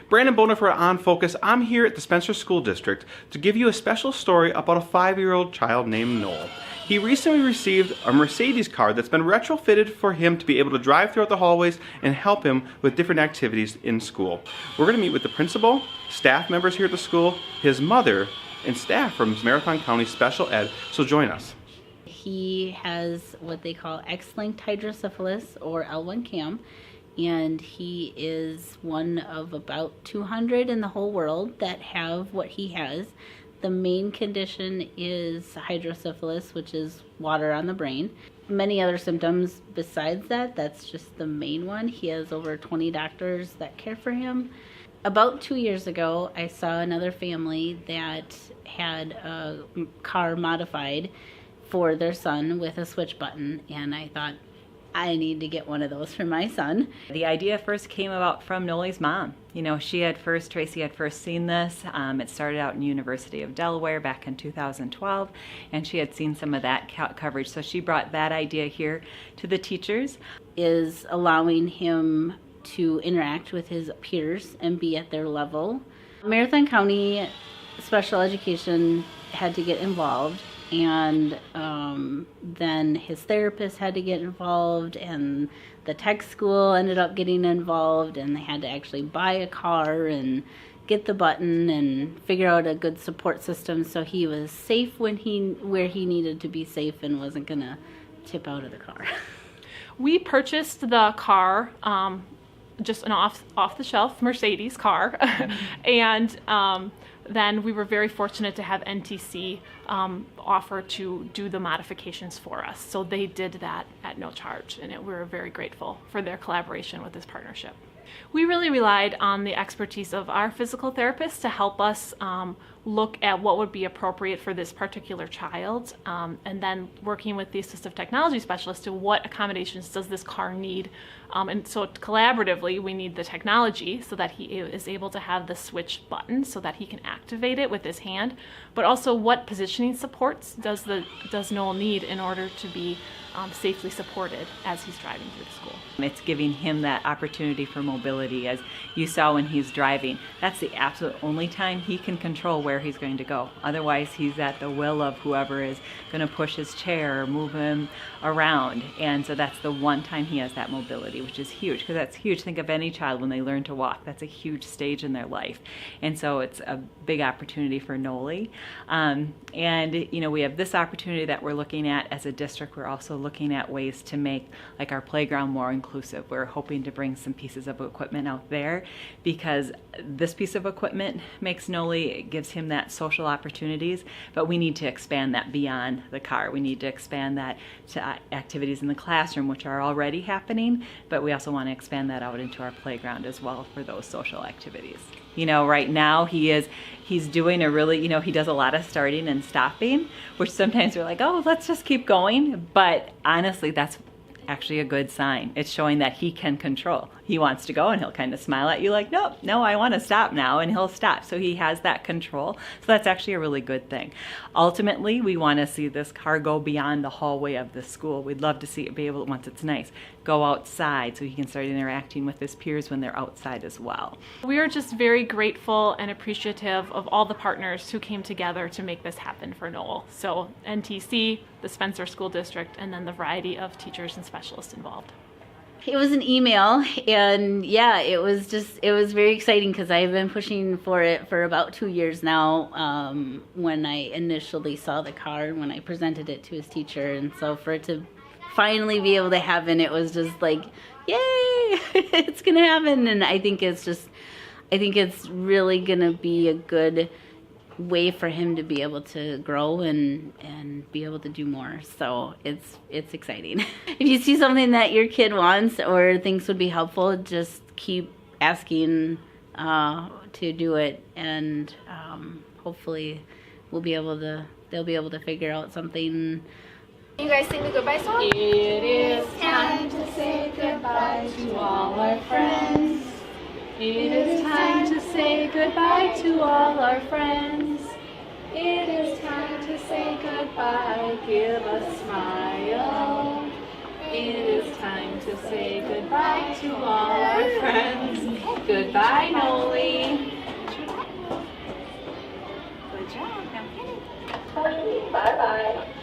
Brandon Boner for On Focus. I'm here at the Spencer School District to give you a special story about a 5-year-old child named Noel. He recently received a Mercedes car that's been retrofitted for him to be able to drive throughout the hallways and help him with different activities in school. We're going to meet with the principal, staff members here at the school, his mother, and staff from Marathon County Special Ed, so join us. He has what they call X-linked hydrocephalus, or L1 CAM, and he is one of about 200 in the whole world that have what he has. The main condition is hydrocephalus, which is water on the brain. Many other symptoms besides that, that's just the main one. He has over 20 doctors that care for him. About 2 years ago, I saw another family that had a car modified for their son with a switch button, and I thought, I need to get one of those for my son. The idea first came about from Noelie's mom. You know, Tracy had first seen this. It started out in University of Delaware back in 2012, and she had seen some of that coverage. So she brought that idea here to the teachers. Is allowing him to interact with his peers and be at their level. Marathon County Special Education had to get involved, and then his therapist had to get involved, and the tech school ended up getting involved, and they had to actually buy a car and get the button and figure out a good support system so he was safe where he needed to be safe and wasn't gonna tip out of the car. We purchased the car, just an off-the-shelf Mercedes car, and then we were very fortunate to have NTC offer to do the modifications for us. So they did that at no charge, and we were very grateful for their collaboration with this partnership. We really relied on the expertise of our physical therapists to help us look at what would be appropriate for this particular child, and then working with the assistive technology specialist to what accommodations does this car need. And so collaboratively, we need the technology so that he is able to have the switch button so that he can activate it with his hand, but also what positioning supports does Noel need in order to be safely supported as he's driving through the school. It's giving him that opportunity for mobility. As you saw when he's driving, that's the absolute only time he can control where he's going to go. Otherwise, he's at the will of whoever is going to push his chair or move him around. And so that's the one time he has that mobility, which is huge, because that's huge. Think of any child when they learn to walk. That's a huge stage in their life. And so it's a big opportunity for Noelie. And you know, we have this opportunity that we're looking at as a district. We're also looking at ways to make like our playground more inclusive. We're hoping to bring some pieces of equipment out there, because this piece of equipment makes Noelie, it gives him that social opportunities, but we need to expand that beyond the car. We need to expand that to activities in the classroom, which are already happening, but we also want to expand that out into our playground as well for those social activities. You know, right now he's doing a really, you know, he does a lot of starting and stopping, which sometimes we're like, oh, let's just keep going. But honestly, that's actually a good sign. It's showing that he can control. He wants to go, and he'll kind of smile at you like, nope, no, I want to stop now, and he'll stop. So he has that control. So that's actually a really good thing. Ultimately, we want to see this car go beyond the hallway of the school. We'd love to see it be able, once it's nice, go outside so he can start interacting with his peers when they're outside as well. We are just very grateful and appreciative of all the partners who came together to make this happen for Noel. So NTC, the Spencer School District, and then the variety of teachers and specialists involved. It was an email, and yeah, it was very exciting because I've been pushing for it for about 2 years now. When I initially saw the car, when I presented it to his teacher, and so for it to finally be able to happen, it was just like, yay, it's gonna happen. And I think it's really gonna be a good way for him to be able to grow and be able to do more. So it's exciting. If you see something that your kid wants or thinks would be helpful, just keep asking to do it, and hopefully they'll be able to figure out something. You guys sing the goodbye song? It is time to say goodbye to all our friends. It is time to say goodbye to all our friends. It is time to say goodbye, give a smile. It is time to say goodbye to all our friends. Goodbye, Noelie. Good job. Now, Bye-bye.